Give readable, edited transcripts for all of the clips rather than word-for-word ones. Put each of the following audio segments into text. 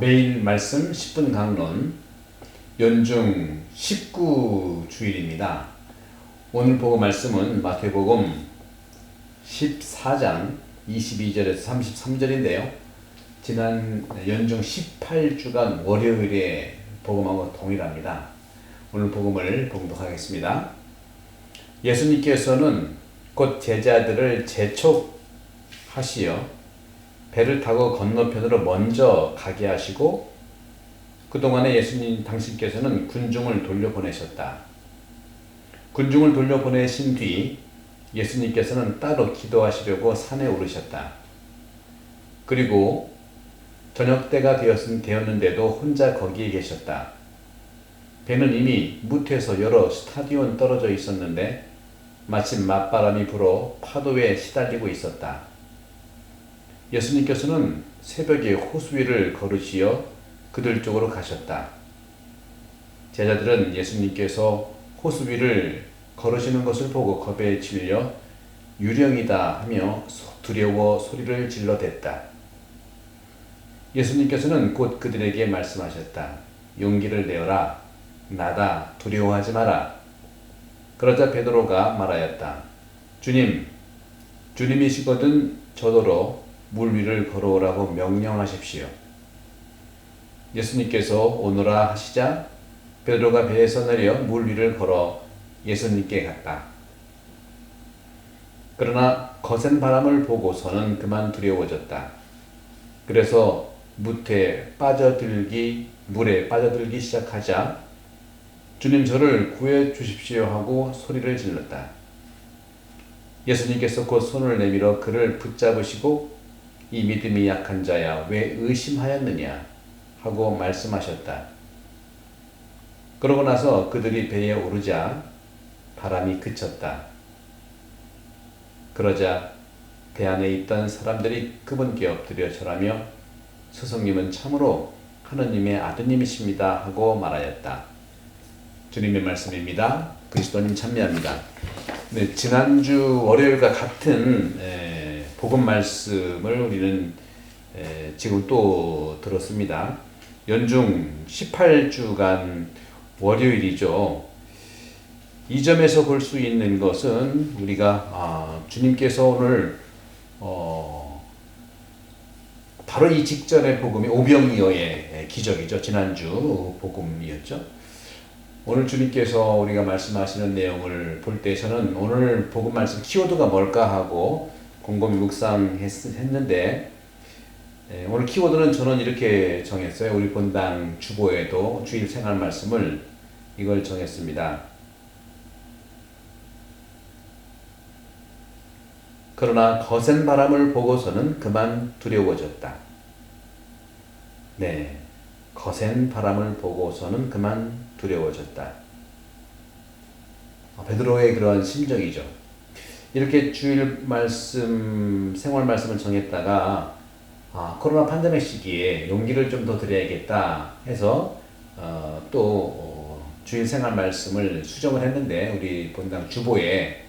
매일 말씀 10분 강론 연중 19주일입니다. 오늘 복음 말씀은 마태복음 14장 22절에서 33절인데요. 지난 연중 18주간 월요일에 복음하고 동일합니다. 오늘 복음을 봉독하겠습니다. 예수님께서는 곧 제자들을 재촉하시어 배를 타고 건너편으로 먼저 가게 하시고 그동안에 당신께서는 군중을 돌려보내셨다. 군중을 돌려보내신 뒤 예수님께서는 따로 기도하시려고 산에 오르셨다. 그리고 저녁때가 되었는데도 혼자 거기에 계셨다. 배는 이미 무태에서 여러 스타디온 떨어져 있었는데 마침 맞바람이 불어 파도에 시달리고 있었다. 예수님께서는 새벽에 호수 위를 걸으시어 그들 쪽으로 가셨다. 제자들은 예수님께서 호수 위를 걸으시는 것을 보고 겁에 질려 유령이다 하며 두려워 소리를 질러댔다. 예수님께서는 곧 그들에게 말씀하셨다. 용기를 내어라. 나다. 두려워하지 마라. 그러자 베드로가 말하였다. 주님이시거든 저더러 물 위를 걸어오라고 명령하십시오. 예수님께서 오너라 하시자 베드로가 배에서 내려 물 위를 걸어 예수님께 갔다. 그러나 거센 바람을 보고서는 그만 두려워졌다. 그래서 물에 빠져들기 시작하자 주님 저를 구해 주십시오 하고 소리를 질렀다. 예수님께서 곧 손을 내밀어 그를 붙잡으시고 이 믿음이 약한 자야 왜 의심하였느냐 하고 말씀하셨다. 그러고 나서 그들이 배에 오르자 바람이 그쳤다. 그러자 배 안에 있던 사람들이 그분께 엎드려 절하며 스승님은 참으로 하느님의 아드님이십니다 하고 말하였다. 주님의 말씀입니다. 그리스도님 참여합니다. 네, 지난주 월요일과 같은 복음 말씀을 우리는 지금 또 들었습니다. 연중 18주간 월요일이죠. 이 점에서 볼 수 있는 것은 우리가 주님께서 오늘 바로 이 직전의 복음이 오병이어의 기적이죠. 지난주 복음이었죠. 오늘 주님께서 우리가 말씀하시는 내용을 볼 때 저는 오늘 복음 말씀 키워드가 뭘까 하고 곰곰이 묵상했는데 오늘 키워드는 저는 이렇게 정했어요. 우리 본당 주보에도 주일 생활 말씀을 이걸 정했습니다. 그러나 거센 바람을 보고서는 그만 두려워졌다. 네, 거센 바람을 보고서는 그만 두려워졌다. 베드로의 그런 심정이죠. 이렇게 주일 말씀, 생활 말씀을 정했다가 코로나 팬데믹 시기에 용기를 좀 더 드려야겠다 해서 또 주일 생활 말씀을 수정을 했는데 우리 본당 주보에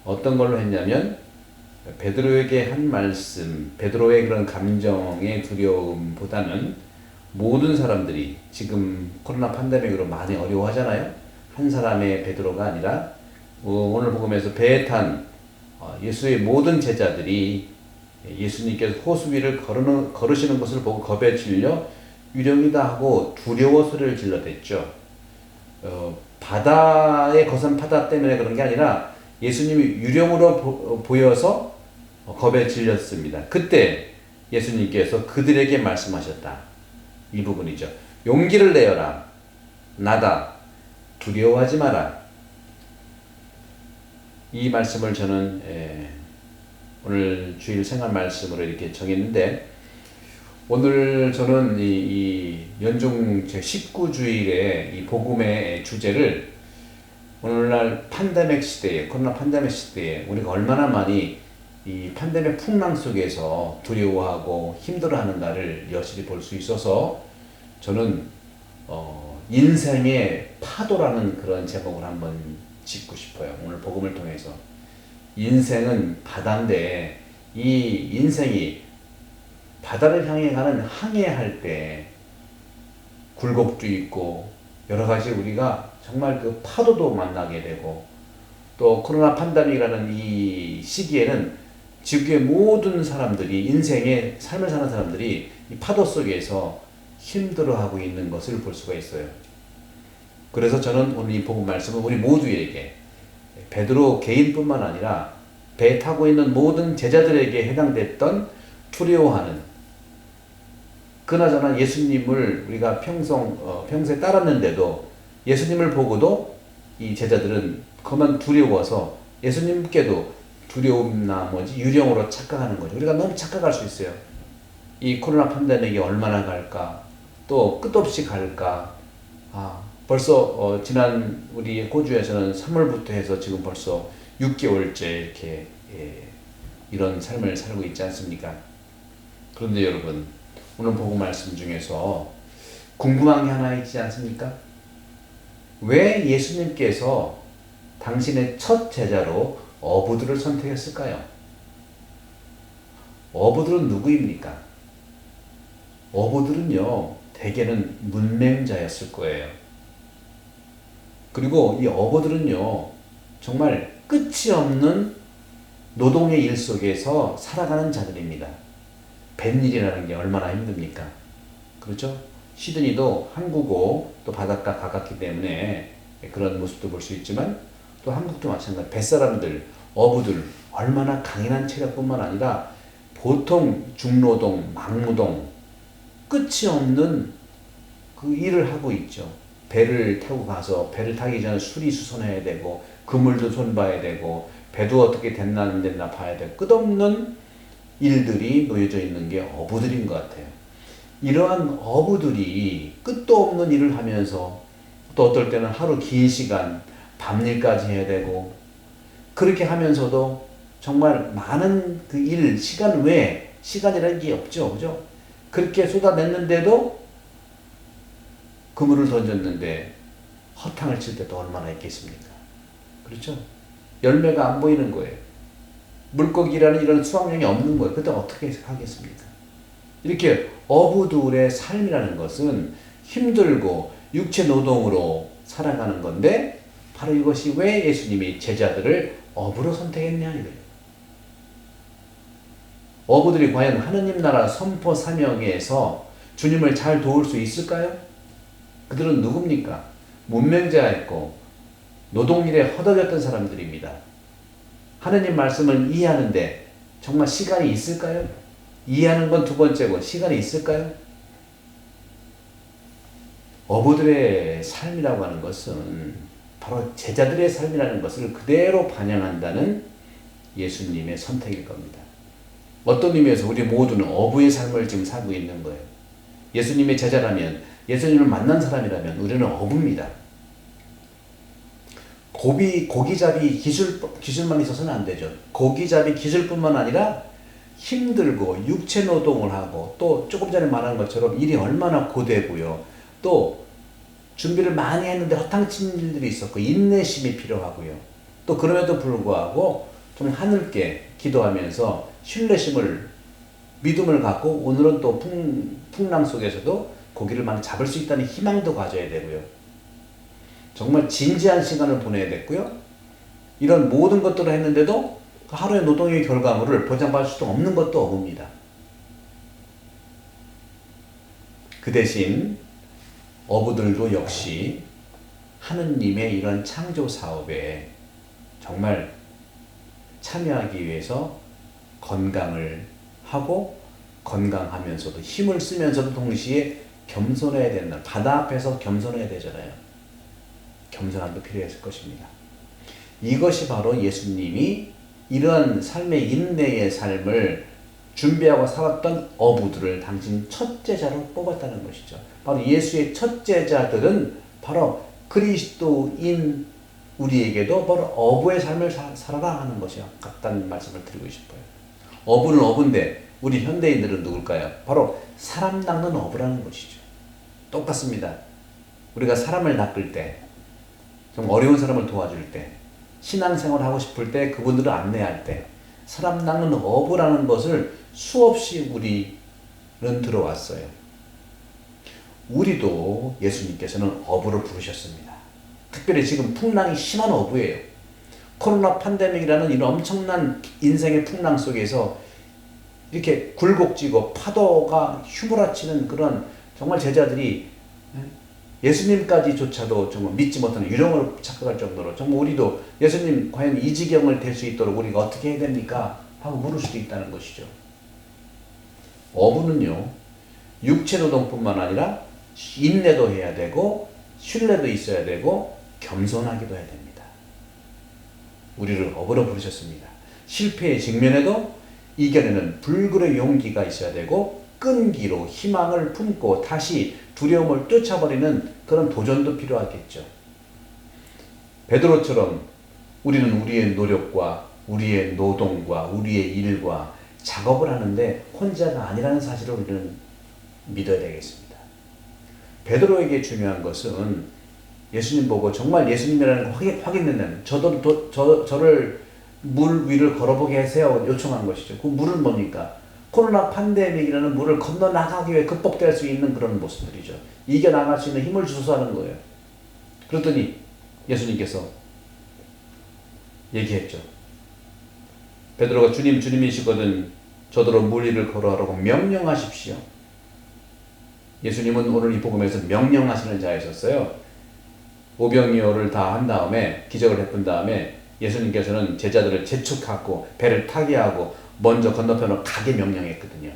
어떤 걸로 했냐면 베드로에게 한 말씀, 베드로의 그런 감정의 두려움보다는 모든 사람들이 지금 코로나 팬데믹으로 많이 어려워하잖아요. 한 사람의 베드로가 아니라 오늘 복음에서 배에 탄 예수의 모든 제자들이 예수님께서 호수 위를 걸으시는 것을 보고 겁에 질려 유령이다 하고 두려워 소리를 질러댔죠. 바다의 거센 바다 때문에 그런 게 아니라 예수님이 유령으로 보여서 겁에 질렸습니다. 그때 예수님께서 그들에게 말씀하셨다. 이 부분이죠. 용기를 내어라. 나다. 두려워하지 마라. 이 말씀을 저는 오늘 주일 생활 말씀으로 이렇게 정했는데 오늘 저는 이 연중 제 19주일의 이 복음의 주제를 오늘날 팬데믹 시대에 코로나 팬데믹 시대에 우리가 얼마나 많이 이 팬데믹 풍랑 속에서 두려워하고 힘들어하는가를 여실히 볼 수 있어서 저는 인생의 파도라는 그런 제목을 한번 짓고 싶어요. 오늘 복음을 통해서 인생은 바다인데 이 인생이 바다를 향해 가는 항해할 때 굴곡도 있고 여러 가지 우리가 정말 그 파도도 만나게 되고 또 코로나 팬데믹이라는 이 시기에는 지구의 모든 사람들이 인생의 삶을 사는 사람들이 이 파도 속에서 힘들어하고 있는 것을 볼 수가 있어요. 그래서 저는 오늘 이 복음 말씀은 우리 모두에게 베드로 개인뿐만 아니라 배에 타고 있는 모든 제자들에게 해당됐던 두려워하는 그나저나 예수님을 우리가 평소에 따랐는데도 예수님을 보고도 이 제자들은 그만 두려워서 예수님께도 두려움 나머지 유령으로 착각하는 거죠. 우리가 너무 착각할 수 있어요. 이 코로나 팬데믹이 얼마나 갈까? 또 끝없이 갈까? 벌써 지난 우리 호주에서는 3월부터 해서 지금 벌써 6개월째 이렇게 이런 삶을 살고 있지 않습니까? 그런데 여러분 오늘 복음 말씀 중에서 궁금한 게 하나 있지 않습니까? 왜 예수님께서 당신의 첫 제자로 어부들을 선택했을까요? 어부들은 누구입니까? 어부들은요, 대개는 문맹자였을 거예요. 그리고 이 어부들은요, 정말 끝이 없는 노동의 일 속에서 살아가는 자들입니다. 뱃일이라는 게 얼마나 힘듭니까? 그렇죠? 시드니도 항구고 또 바닷가 가깝기 때문에 그런 모습도 볼 수 있지만 또 한국도 마찬가지. 뱃사람들, 어부들 얼마나 강인한 체력뿐만 아니라 보통 중노동, 막노동 끝이 없는 그 일을 하고 있죠. 배를 타고 가서 배를 타기 전에 수리수선해야 되고 그물도 손봐야 되고 배도 어떻게 됐나 안 됐나 봐야 되고 끝없는 일들이 놓여져 있는 게 어부들인 것 같아요. 이러한 어부들이 끝도 없는 일을 하면서 또 어떨 때는 하루 긴 시간 밤일까지 해야 되고 그렇게 하면서도 정말 많은 그 일, 시간 외에 시간이라는 게 없죠. 그죠? 그렇게 쏟아냈는데도 그물을 던졌는데 허탕을 칠 때도 얼마나 있겠습니까? 그렇죠? 열매가 안 보이는 거예요. 물고기라는 이런 수확량이 없는 거예요. 그때 어떻게 하겠습니까? 이렇게 어부들의 삶이라는 것은 힘들고 육체 노동으로 살아가는 건데 바로 이것이 왜 예수님이 제자들을 어부로 선택했냐 이거예요. 어부들이 과연 하느님 나라 선포 사명에서 주님을 잘 도울 수 있을까요? 그들은 누굽니까? 문맹자였고 노동일에 허덕였던 사람들입니다. 하느님 말씀을 이해하는데 정말 시간이 있을까요? 이해하는 건 두 번째고 시간이 있을까요? 어부들의 삶이라고 하는 것은 바로 제자들의 삶이라는 것을 그대로 반영한다는 예수님의 선택일 겁니다. 어떤 의미에서 우리 모두는 어부의 삶을 지금 살고 있는 거예요. 예수님의 제자라면, 예수님을 만난 사람이라면 우리는 어부입니다. 고기잡이 기술만 있어서는 안 되죠. 고기잡이 기술뿐만 아니라 힘들고 육체 노동을 하고 또 조금 전에 말한 것처럼 일이 얼마나 고되고요. 또 준비를 많이 했는데 허탕친 일들이 있었고 인내심이 필요하고요. 또 그럼에도 불구하고 좀 하늘께 기도하면서 신뢰심을 믿음을 갖고 오늘은 또 풍랑 속에서도 고기를 많이 잡을 수 있다는 희망도 가져야 되고요. 정말 진지한 시간을 보내야 됐고요. 이런 모든 것들을 했는데도 그 하루의 노동의 결과물을 보장받을 수도 없는 것도 어부입니다. 그 대신 어부들도 역시 하느님의 이런 창조 사업에 정말 참여하기 위해서 건강을 하고 건강하면서도 힘을 쓰면서도 동시에 겸손해야 된다. 바다 앞에서 겸손해야 되잖아요. 겸손함도 필요했을 것입니다. 이것이 바로 예수님이 이런 삶의 인내의 삶을 준비하고 살았던 어부들을 당신 첫 제자로 뽑았다는 것이죠. 바로 예수의 첫 제자들은 바로 그리스도인 우리에게도 바로 어부의 삶을 살아라 하는 것이 같다는 말씀을 드리고 싶어요. 어부는 어부인데 우리 현대인들은 누굴까요? 바로 사람 낚는 어부라는 것이죠. 똑같습니다. 우리가 사람을 낚을 때, 좀 어려운 사람을 도와줄 때, 신앙생활을 하고 싶을 때, 그분들을 안내할 때 사람 낚는 어부라는 것을 수없이 우리는 들어왔어요. 우리도 예수님께서는 어부로 부르셨습니다. 특별히 지금 풍랑이 심한 어부예요. 코로나 팬데믹이라는 이런 엄청난 인생의 풍랑 속에서 이렇게 굴곡지고 파도가 휘몰아치는 그런 정말 제자들이 예수님까지조차도 정말 믿지 못하는 유령으로 착각할 정도로 정말 우리도 예수님 과연 이 지경을 될 수 있도록 우리가 어떻게 해야 됩니까? 하고 물을 수도 있다는 것이죠. 어부는요, 육체노동뿐만 아니라 인내도 해야 되고 신뢰도 있어야 되고 겸손하기도 해야 됩니다. 우리를 어부로 부르셨습니다. 실패에 직면해도 이겨내는 불굴의 용기가 있어야 되고 끈기로 희망을 품고 다시 두려움을 쫓아버리는 그런 도전도 필요하겠죠. 베드로처럼 우리는 우리의 노력과 우리의 노동과 우리의 일과 작업을 하는데 혼자가 아니라는 사실을 우리는 믿어야 되겠습니다. 베드로에게 중요한 것은 예수님 보고 정말 예수님이라는 게 확인된다면 저를 물 위를 걸어보게 하세요 요청한 것이죠. 그 물은 뭡니까? 코로나 팬데믹이라는 물을 건너나가기 위해 극복될 수 있는 그런 모습들이죠. 이겨나갈 수 있는 힘을 주소서 하는 거예요. 그랬더니 예수님께서 얘기했죠. 베드로가 주님이시거든 저더러 물 위를 걸어가라고 명령하십시오. 예수님은 오늘 이 복음에서 명령하시는 자이셨어요. 오병이어를 다 한 다음에 기적을 베푼 다음에 예수님께서는 제자들을 재촉하고 배를 타게 하고 먼저 건너편으로 가게 명령했거든요.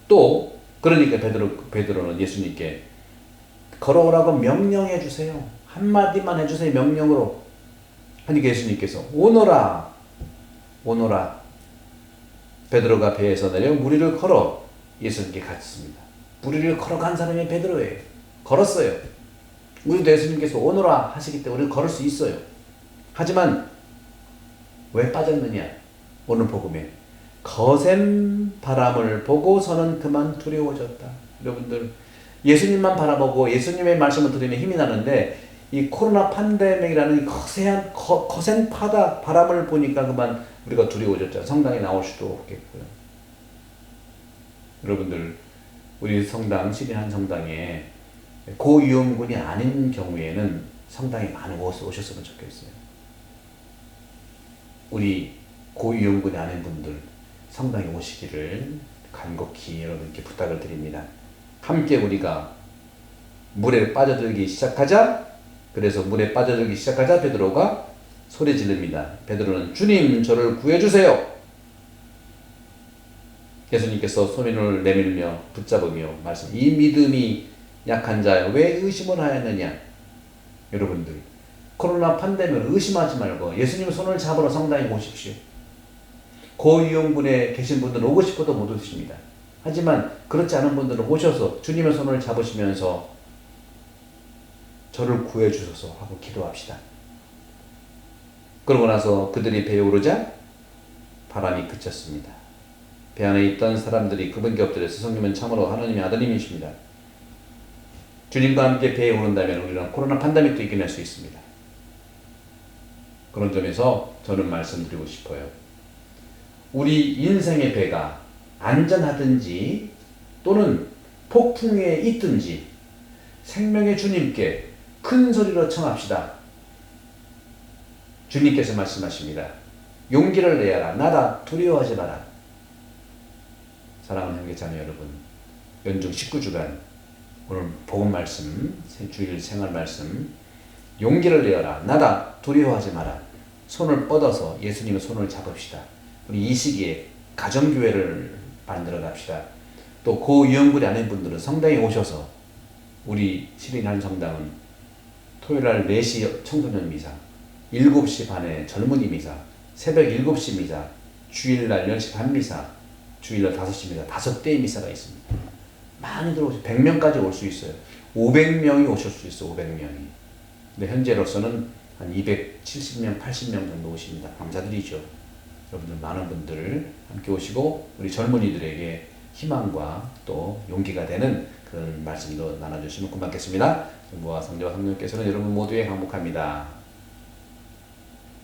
또 그러니까 베드로는 예수님께 걸어오라고 명령해 주세요. 한마디만 해주세요. 명령으로. 하니까 예수님께서 오너라. 베드로가 배에서 내려 무리를 걸어 예수님께 갔습니다. 무리를 걸어간 사람이 베드로예요. 걸었어요. 우리도 예수님께서 오너라 하시기 때문에 우리는 걸을 수 있어요. 하지만 왜 빠졌느냐? 오늘 복음에 거센 바람을 보고서는 그만 두려워졌다. 여러분들 예수님만 바라보고 예수님의 말씀을 들으면 힘이 나는데 이 코로나 팬데믹이라는 거센 바람을 보니까 그만 우리가 두려워졌잖아요. 성당에 나올 수도 없겠고요. 여러분들 우리 성당 시리한 성당에 고위험군이 아닌 경우에는 성당에 많이 오셨으면 좋겠어요. 우리 고위험군이 아닌 분들 성당에 오시기를 간곡히 여러분께 부탁을 드립니다. 함께 우리가 물에 빠져들기 시작하자. 그래서 물에 빠져들기 시작하자 베드로가 소리 지릅니다. 베드로는 주님 저를 구해주세요. 예수님께서 손을 내밀며 붙잡으며 말씀 이 믿음이 약한 자여 왜 의심을 하였느냐. 여러분들 코로나 팬데믹을 의심하지 말고 예수님 손을 잡으러 성당에 오십시오. 고위험군에 계신 분들은 오고 싶어도 못 오십니다. 하지만 그렇지 않은 분들은 오셔서 주님의 손을 잡으시면서 저를 구해주소서 하고 기도합시다. 그러고 나서 그들이 배에 오르자 바람이 그쳤습니다. 배 안에 있던 사람들이 그분께 엎드려 스승님은 참으로 하나님의 아드님이십니다. 주님과 함께 배에 오른다면 우리는 코로나 팬데믹도 이겨낼 수 있습니다. 그런 점에서 저는 말씀드리고 싶어요. 우리 인생의 배가 안전하든지 또는 폭풍 위에 있든지 생명의 주님께 큰 소리로 청합시다. 주님께서 말씀하십니다. 용기를 내어라. 나다. 두려워하지 마라. 사랑하는 형제자매 여러분, 연중 19주간 오늘 복음 말씀, 주일 생활 말씀, 용기를 내어라. 나다. 두려워하지 마라. 손을 뻗어서 예수님의 손을 잡읍시다. 우리 이 시기에 가정교회를 만들어 갑시다. 또 고위험군이 아닌 분들은 성당에 오셔서 우리 시린한 성당은 토요일날 4시 청소년 미사, 7시 반에 젊은이 미사, 새벽 7시 미사, 주일날 10시 반 미사, 주일날 5시 미사, 5대의 미사가 있습니다. 많이 들어오시죠. 100명까지 올 수 있어요. 500명이 오실 수 있어요. 500명이. 근데 현재로서는 한 270명, 80명 정도 오십니다. 감사드리죠. 여러분들 많은 분들 함께 오시고 우리 젊은이들에게 희망과 또 용기가 되는 그런 말씀도 나눠주시면 고맙겠습니다. 성부와 성자와 성령께서는 여러분 모두에 항복합니다.